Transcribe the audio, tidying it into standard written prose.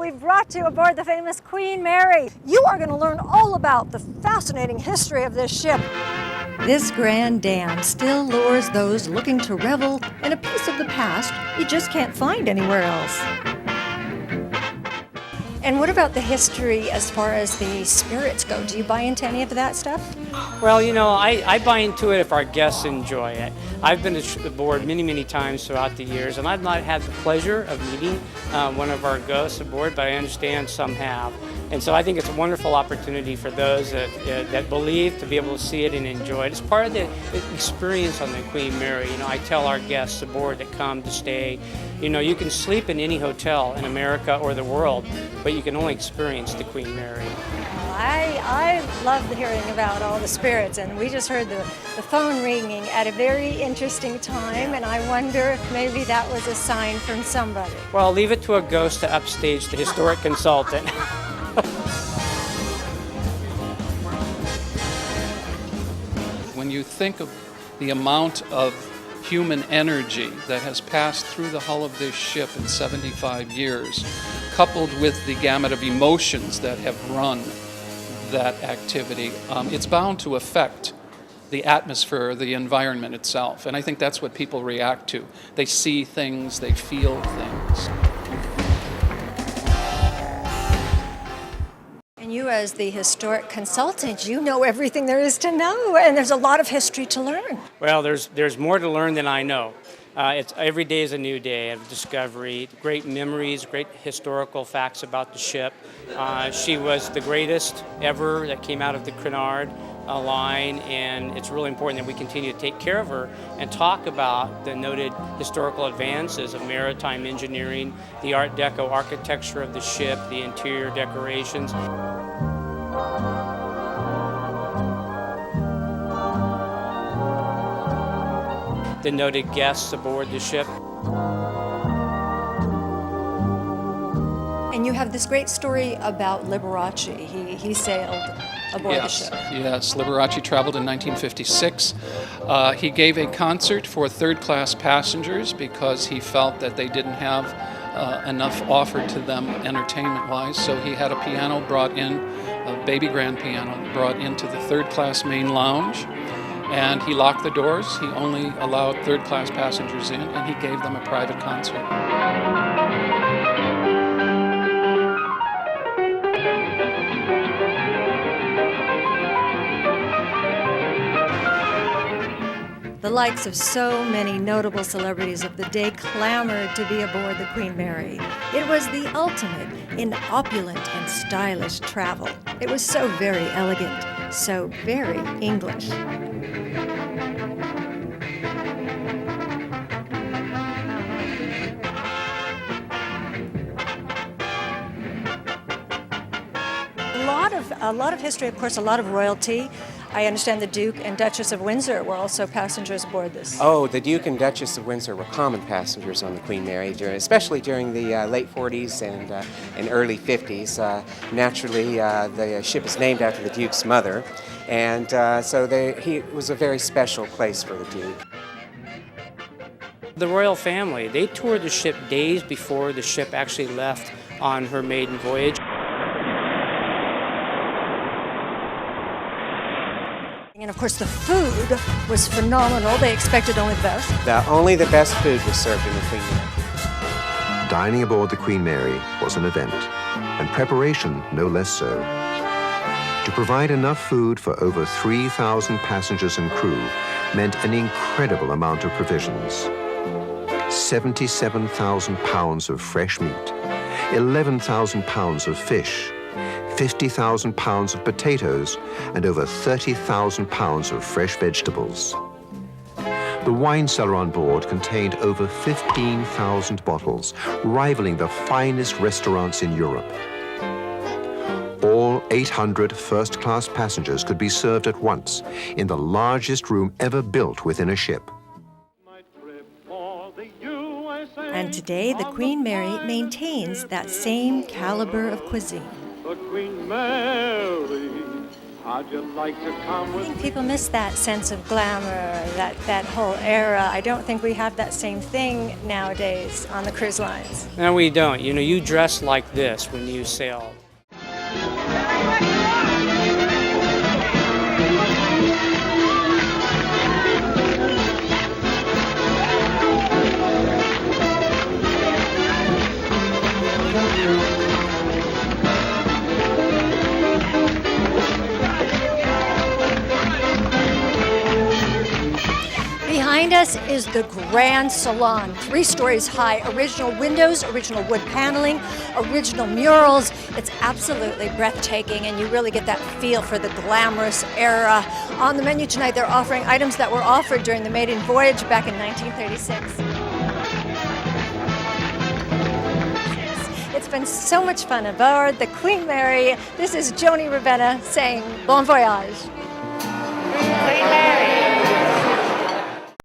we brought you aboard the famous Queen Mary. You are going to learn all about the fascinating history of this ship. This grand dam still lures those looking to revel in a piece of the past you just can't find anywhere else. And what about the history as far as the spirits go? Do you buy into any of that stuff? Well, I buy into it if our guests enjoy it. I've been aboard many times throughout the years, and I've not had the pleasure of meeting one of our ghosts aboard, but I understand some have. And so I think it's a wonderful opportunity for those that believe to be able to see it and enjoy it. It's part of the experience on the Queen Mary. I tell our guests aboard that come to stay, you can sleep in any hotel in America or the world, but you can only experience the Queen Mary. I love hearing about all the spirits, and we just heard the phone ringing at a very interesting time, and I wonder if maybe that was a sign from somebody. Well, leave it to a ghost to upstage the historic consultant. When you think of the amount of human energy that has passed through the hull of this ship in 75 years, coupled with the gamut of emotions that have run that activity, it's bound to affect the atmosphere, the environment itself. And I think that's what people react to. They see things, they feel things. And you, as the historic consultant, you know everything there is to know, and there's a lot of history to learn. Well, there's more to learn than I know. It's every day is a new day of discovery, great memories, great historical facts about the ship. She was the greatest ever that came out of the Cunard line, and it's really important that we continue to take care of her and talk about the noted historical advances of maritime engineering, the Art Deco architecture of the ship, the interior decorations. The noted guests aboard the ship. And you have this great story about Liberace. He sailed aboard the ship. Yes, Liberace traveled in 1956. He gave a concert for third-class passengers because he felt that they didn't have enough offered to them entertainment-wise. So he had a piano brought in, a baby grand piano brought into the third-class main lounge. And he locked the doors. He only allowed third-class passengers in, and he gave them a private concert. The likes of so many notable celebrities of the day clamored to be aboard the Queen Mary. It was the ultimate in opulent and stylish travel. It was so very elegant, so very English. A lot of history, of course, a lot of royalty. I understand the Duke and Duchess of Windsor were also passengers aboard this. Oh, the Duke and Duchess of Windsor were common passengers on the Queen Mary, especially during the late 40s and early 50s. Naturally, the ship is named after the Duke's mother, and so it was a very special place for the Duke. The royal family, they toured the ship days before the ship actually left on her maiden voyage. And of course, the food was phenomenal. They expected only the best. Only the best food was served in the Queen Mary. Dining aboard the Queen Mary was an event, and preparation no less so. To provide enough food for over 3,000 passengers and crew meant an incredible amount of provisions. 77,000 pounds of fresh meat, 11,000 pounds of fish, 50,000 pounds of potatoes, and over 30,000 pounds of fresh vegetables. The wine cellar on board contained over 15,000 bottles, rivaling the finest restaurants in Europe. All 800 first-class passengers could be served at once in the largest room ever built within a ship. And today, the Queen Mary maintains that same caliber of cuisine. The Queen Mary, How'd you like to come I with think me? people miss that sense of glamour, that whole era. I don't think we have that same thing nowadays on the cruise lines. No, we don't. You know, you dress like this when you sail. Behind us is the Grand Salon, 3 stories high, original windows, original wood paneling, original murals. It's absolutely breathtaking, and you really get that feel for the glamorous era. On the menu tonight, they're offering items that were offered during the maiden voyage back in 1936. It's been so much fun aboard the Queen Mary. This is Joni Ravenna saying bon voyage.